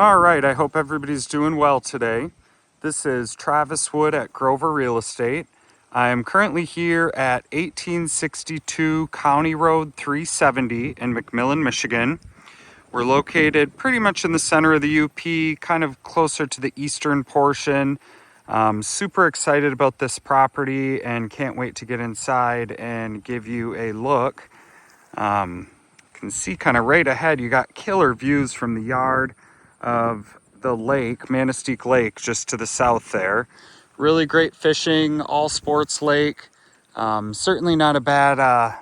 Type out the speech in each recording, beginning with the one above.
All right, I hope everybody's doing well today. This is Travis Wood at Grover Real Estate. I am currently here at 1862 County Road 370 in McMillan, Michigan. We're located pretty much in the center of the UP, kind of closer to the eastern portion. Super excited about this property and can't wait to get inside and give you a look. You can see kind of right ahead, you got killer views from the yard of the lake, Manistique Lake, just to the south there. Really great fishing, all sports lake. Certainly not a bad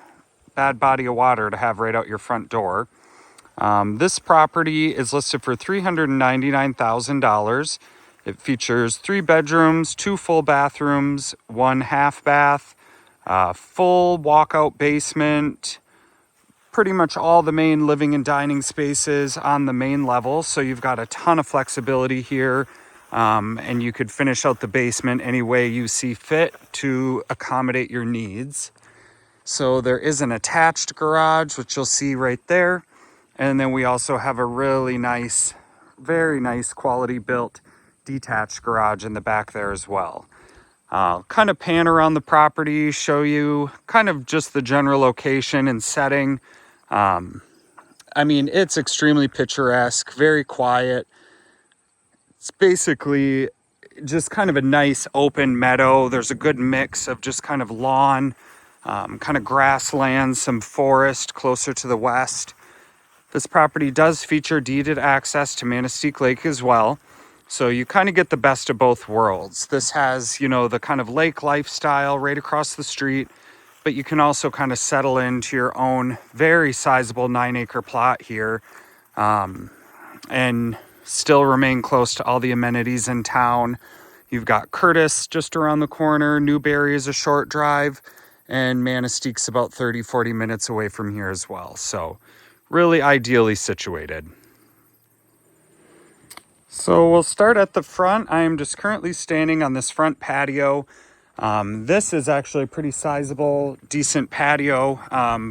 body of water to have right out your front door. This property is listed for $399,000. It features 3 bedrooms, 2 full bathrooms, 1 half bath, full walkout basement, pretty much all the main living and dining spaces on the main level. So you've got a ton of flexibility here, and you could finish out the basement any way you see fit to accommodate your needs. So there is an attached garage, which you'll see right there. And then we also have a really nice, very nice quality built detached garage in the back there as well. Kind of pan around the property, show you kind of just the general location and setting. I mean, it's extremely picturesque, very quiet. It's basically just kind of a nice open meadow. There's a good mix of just kind of lawn, kind of grassland, some forest closer to the west. This property does feature deeded access to Manistique Lake as well. So you kind of get the best of both worlds. This has, the kind of lake lifestyle right across the street, but you can also kind of settle into your own very sizable 9-acre plot here, and still remain close to all the amenities in town. You've got Curtis just around the corner, Newberry is a short drive, and Manistique's about 30-40 minutes away from here as well. So really ideally situated. So we'll start at the front. I am just currently standing on this front patio. This is actually a pretty sizable, decent patio,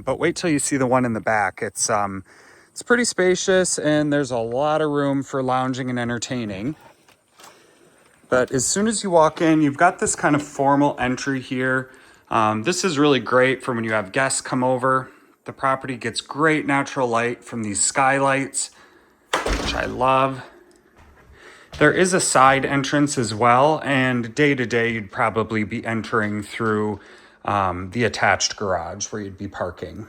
but wait till you see the one in the back. It's pretty spacious and there's a lot of room for lounging and entertaining. But as soon as you walk in, you've got this kind of formal entry here. This is really great for when you have guests come over. The property gets great natural light from these skylights, which I love. There is a side entrance as well, and day to day you'd probably be entering through the attached garage where you'd be parking.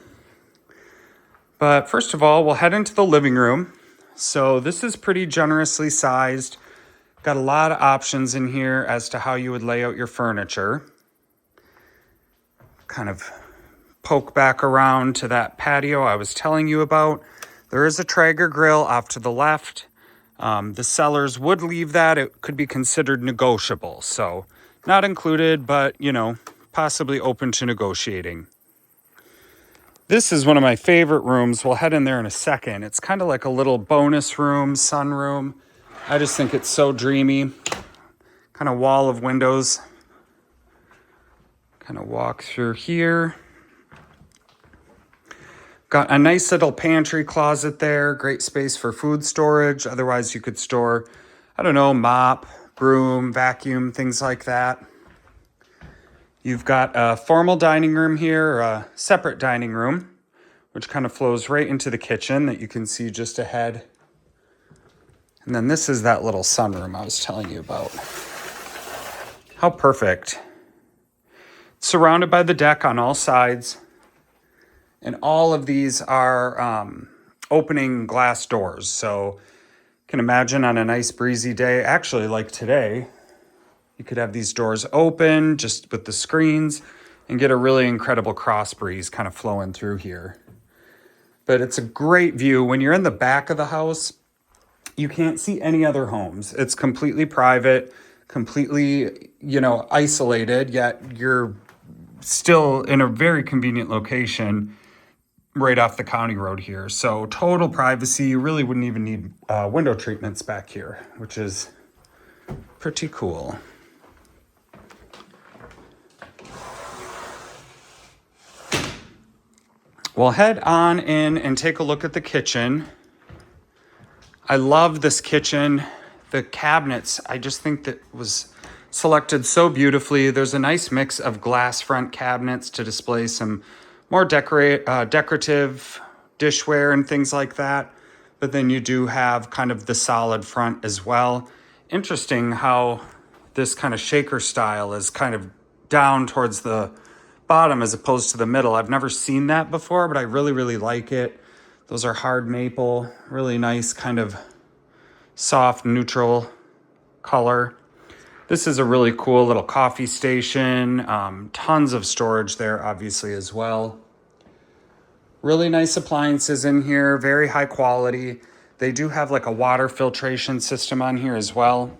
But first of all, we'll head into the living room. So this is pretty generously sized. Got a lot of options in here as to how you would lay out your furniture. Kind of poke back around to that patio I was telling you about. There is a Traeger grill off to the left. The sellers would leave that. It could be considered negotiable. So not included, but, possibly open to negotiating. This is one of my favorite rooms. We'll head in there in a second. It's kind of like a little bonus room, sunroom. I just think it's so dreamy. Kind of wall of windows. Kind of walk through here. Got a nice little pantry closet there. Great space for food storage. Otherwise, you could store, mop, broom, vacuum, things like that. You've got a formal dining room here, or a separate dining room, which kind of flows right into the kitchen that you can see just ahead. And then this is that little sunroom I was telling you about. How perfect. It's surrounded by the deck on all sides. And all of these are opening glass doors. So you can imagine on a nice breezy day, actually like today, you could have these doors open just with the screens and get a really incredible cross breeze kind of flowing through here. But it's a great view. When you're in the back of the house, you can't see any other homes. It's completely private, completely, isolated, yet you're still in a very convenient location right off the county road here. So total privacy. You really wouldn't even need window treatments back here, which is pretty cool. We'll head on in and take a look at the kitchen. I love this kitchen. The cabinets, I just think that was selected so beautifully. There's a nice mix of glass front cabinets to display some more decorative dishware and things like that. But then you do have kind of the solid front as well. Interesting how this kind of shaker style is kind of down towards the bottom as opposed to the middle. I've never seen that before, but I really, really like it. Those are hard maple, really nice kind of soft neutral color. This is a really cool little coffee station. Tons of storage there, obviously, as well. Really nice appliances in here, very high quality. They do have like a water filtration system on here as well.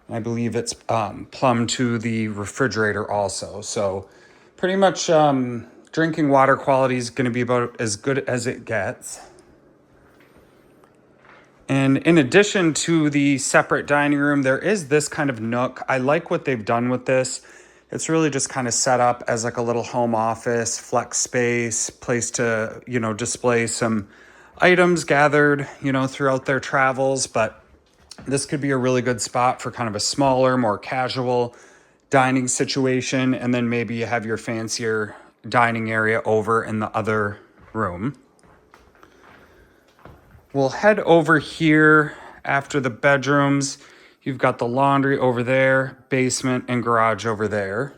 I believe it's plumbed to the refrigerator also. So pretty much drinking water quality is going to be about as good as it gets. And in addition to the separate dining room, there is this kind of nook. I like what they've done with this. It's really just kind of set up as like a little home office, flex space, place to, display some items gathered, throughout their travels. But this could be a really good spot for kind of a smaller, more casual dining situation. And then maybe you have your fancier dining area over in the other room. We'll head over here after the bedrooms. You've got the laundry over there, basement and garage over there.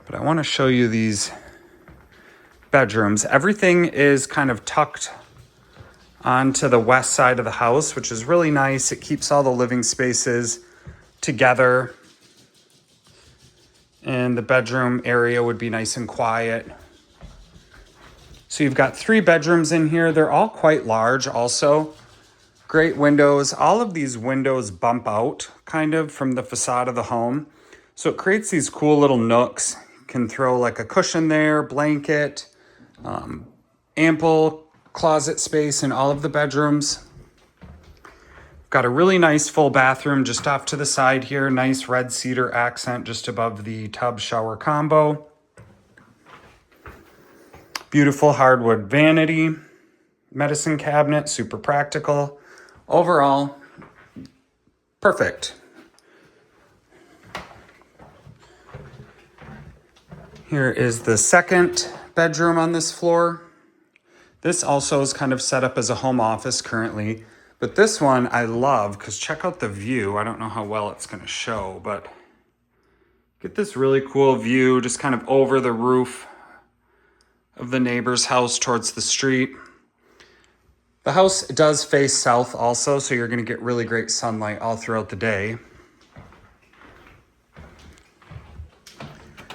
But I want to show you these bedrooms. Everything is kind of tucked onto the west side of the house, which is really nice. It keeps all the living spaces together. And the bedroom area would be nice and quiet. So you've got 3 bedrooms in here. They're all quite large also. Great windows. All of these windows bump out kind of from the facade of the home. So it creates these cool little nooks. You can throw like a cushion there, blanket, ample closet space in all of the bedrooms. Got a really nice full bathroom just off to the side here. Nice red cedar accent just above the tub shower combo. Beautiful hardwood vanity, medicine cabinet, super practical. Overall, perfect. Here is the second bedroom on this floor. This also is kind of set up as a home office currently, but this one I love because check out the view. I don't know how well it's going to show, but get this really cool view just kind of over the roof of the neighbor's house towards the street. The house does face south also, so you're going to get really great sunlight all throughout the day.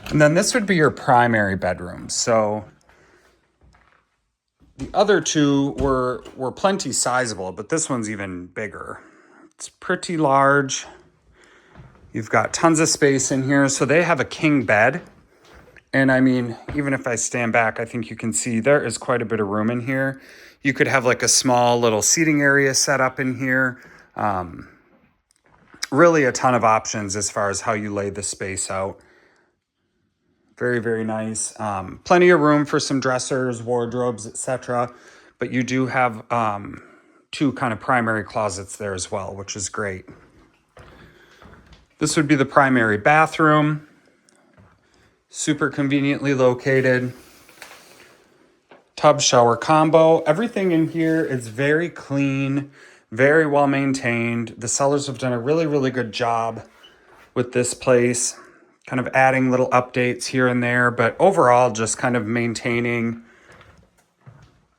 And then this would be your primary bedroom. So the other 2 were plenty sizable, but this one's even bigger. It's pretty large. You've got tons of space in here. So they have a king bed. And I mean, even if I stand back, I think you can see there is quite a bit of room in here. You could have like a small little seating area set up in here. Really a ton of options as far as how you lay the space out. Very, very nice. Plenty of room for some dressers, wardrobes, etc. But you do have 2 kind of primary closets there as well, which is great. This would be the primary bathroom. Super conveniently located. Tub shower combo. Everything in here is very clean, very well maintained. The sellers have done a really, really good job with this place. Kind of adding little updates here and there, but overall just kind of maintaining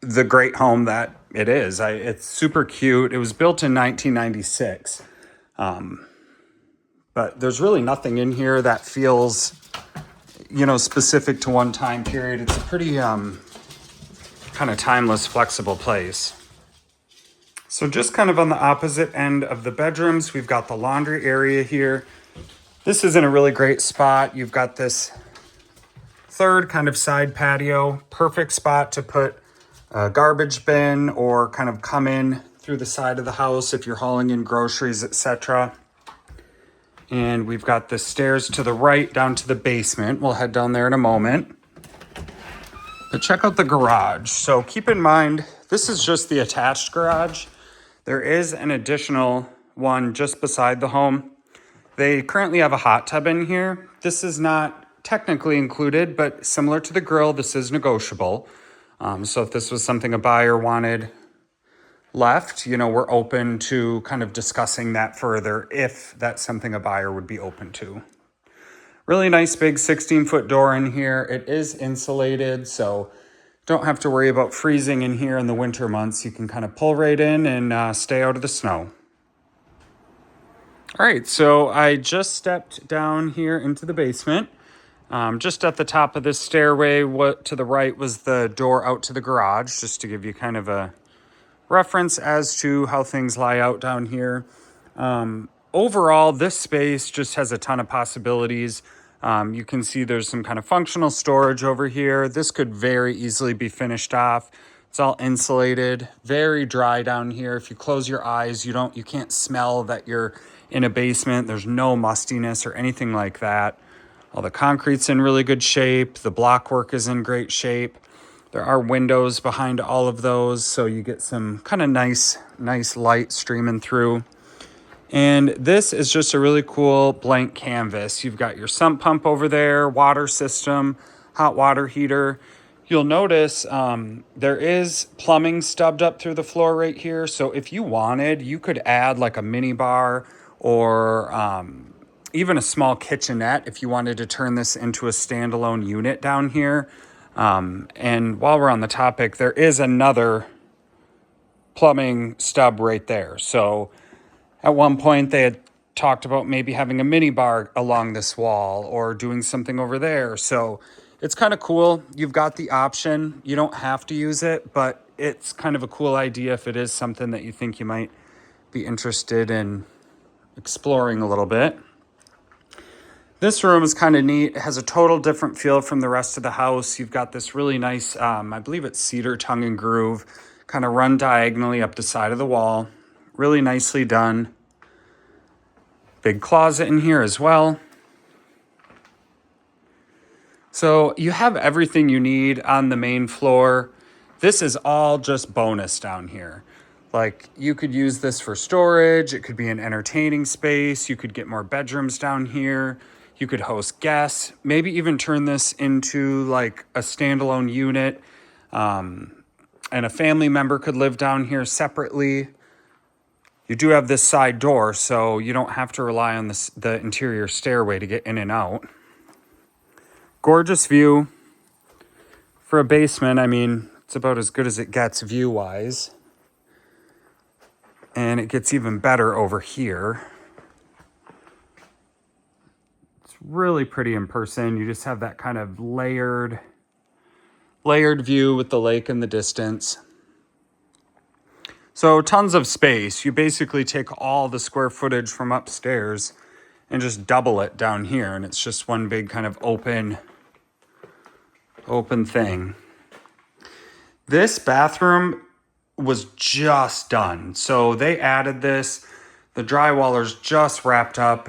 the great home that it is. It's super cute. It was built in 1996. But there's really nothing in here that feels specific to one time period. It's a pretty kind of timeless, flexible place. So just kind of on the opposite end of the bedrooms, we've got the laundry area here. This is in a really great spot. You've got this 3rd kind of side patio, perfect spot to put a garbage bin or kind of come in through the side of the house if you're hauling in groceries, etc. And we've got the stairs to the right down to the basement. We'll head down there in a moment. But check out the garage. So keep in mind This is just the attached garage. There is an additional one just beside the home. They currently have a hot tub in here. This is not technically included, but similar to the grill, this is negotiable. So if this was something a buyer wanted left, we're open to kind of discussing that further if that's something a buyer would be open to. Really nice big 16-foot door in here. It is insulated, so don't have to worry about freezing in here in the winter months. You can kind of pull right in and stay out of the snow. All right, so I just stepped down here into the basement. Just at the top of this stairway, what to the right was the door out to the garage, just to give you kind of a reference as to how things lie out down here. Overall, this space just has a ton of possibilities. You can see there's some kind of functional storage over here. This could very easily be finished off. It's all insulated, very dry down here. If you close your eyes, you can't smell that you're in a basement. There's no mustiness or anything like that. All the concrete's in really good shape. The block work is in great shape. There are windows behind all of those, so you get some kind of nice light streaming through. And this is just a really cool blank canvas. You've got your sump pump over there, water system, hot water heater. You'll notice there is plumbing stubbed up through the floor right here. So if you wanted, you could add like a mini bar or even a small kitchenette if you wanted to turn this into a standalone unit down here. And while we're on the topic, there is another plumbing stub right there. So at one point they had talked about maybe having a mini bar along this wall or doing something over there. So it's kind of cool. You've got the option. You don't have to use it, but it's kind of a cool idea if it is something that you think you might be interested in exploring a little bit. This room is kind of neat. It has a total different feel from the rest of the house. You've got this really nice, I believe it's cedar tongue and groove, kind of run diagonally up the side of the wall. Really nicely done. Big closet in here as well. So you have everything you need on the main floor. This is all just bonus down here. Like you could use this for storage. It could be an entertaining space. You could get more bedrooms down here. You could host guests, maybe even turn this into like a standalone unit. And a family member could live down here separately. You do have this side door, so you don't have to rely on the interior stairway to get in and out. Gorgeous view. For a basement, I mean, it's about as good as it gets view-wise. And it gets even better over here. It's really pretty in person. You just have that kind of layered view with the lake in the distance. So tons of space. You basically take all the square footage from upstairs and just double it down here. And it's just one big kind of open thing. This bathroom was just done. So they added this. The drywaller's just wrapped up.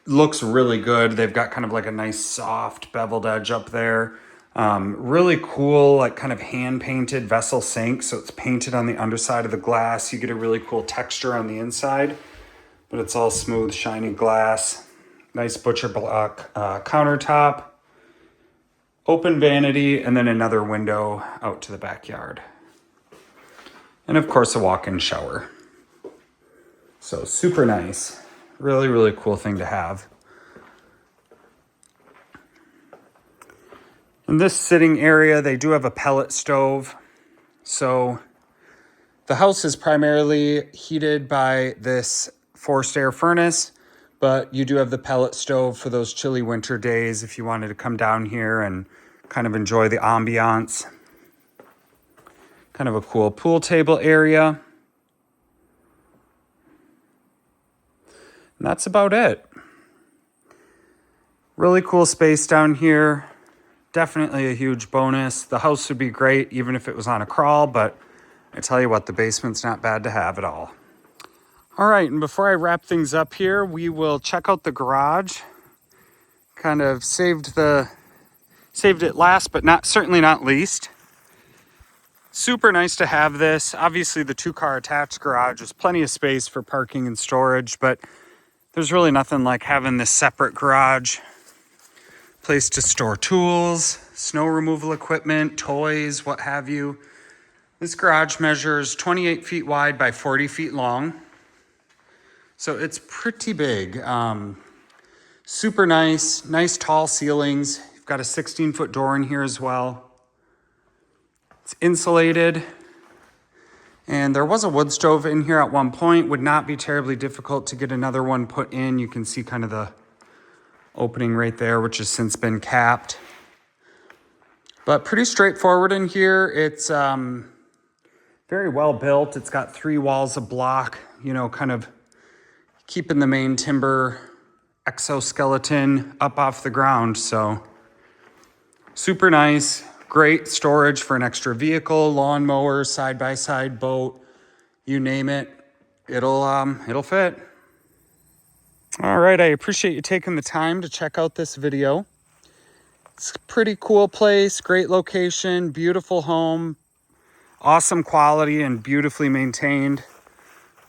Looks really good. They've got kind of like a nice soft beveled edge up there. Really cool, like kind of hand painted vessel sink. So it's painted on the underside of the glass. You get a really cool texture on the inside, but it's all smooth, shiny glass. Nice butcher block countertop, open vanity, and then another window out to the backyard. And of course, a walk-in shower. So super nice. Really, really cool thing to have. In this sitting area, they do have a pellet stove. So the house is primarily heated by this forced air furnace, but you do have the pellet stove for those chilly winter days if you wanted to come down here and kind of enjoy the ambiance. Kind of a cool pool table area. And that's about it. Really cool space down here. Definitely a huge bonus. The house would be great even if it was on a crawl, but I tell you what, the basement's not bad to have at all. All right, and before I wrap things up here, we will check out the garage. Kind of saved it last, but certainly not least. Super nice to have this. Obviously the 2-car attached garage is plenty of space for parking and storage, but there's really nothing like having this separate garage. Place to store tools, snow removal equipment, toys, what have you. This garage measures 28 feet wide by 40 feet long. So it's pretty big. Super nice tall ceilings. You've got a 16-foot door in here as well. It's insulated. And there was a wood stove in here at one point. Would not be terribly difficult to get another one put in. You can see kind of the opening right there, which has since been capped. But pretty straightforward in here. It's very well built. It's got 3 walls of block, you know, kind of keeping the main timber exoskeleton up off the ground. So super nice. Great storage for an extra vehicle, lawnmower, side-by-side boat, you name it. It'll fit. All right, I appreciate you taking the time to check out this video. It's a pretty cool place, great location, beautiful home, awesome quality and beautifully maintained.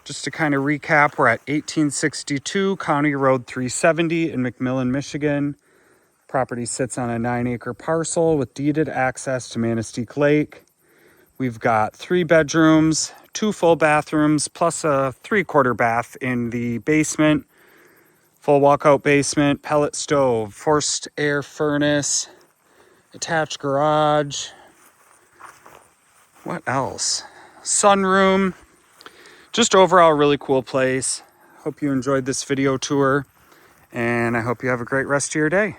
Just to kind of recap, we're at 1862 County Road 370 in McMillan, Michigan. Property sits on a 9-acre parcel with deeded access to Manistee Lake. We've got 3 bedrooms, 2 full bathrooms, plus a 3/4 bath in the basement. Full walkout basement, pellet stove, forced air furnace, attached garage. What else? Sunroom. Just overall really cool place. Hope you enjoyed this video tour, and I hope you have a great rest of your day.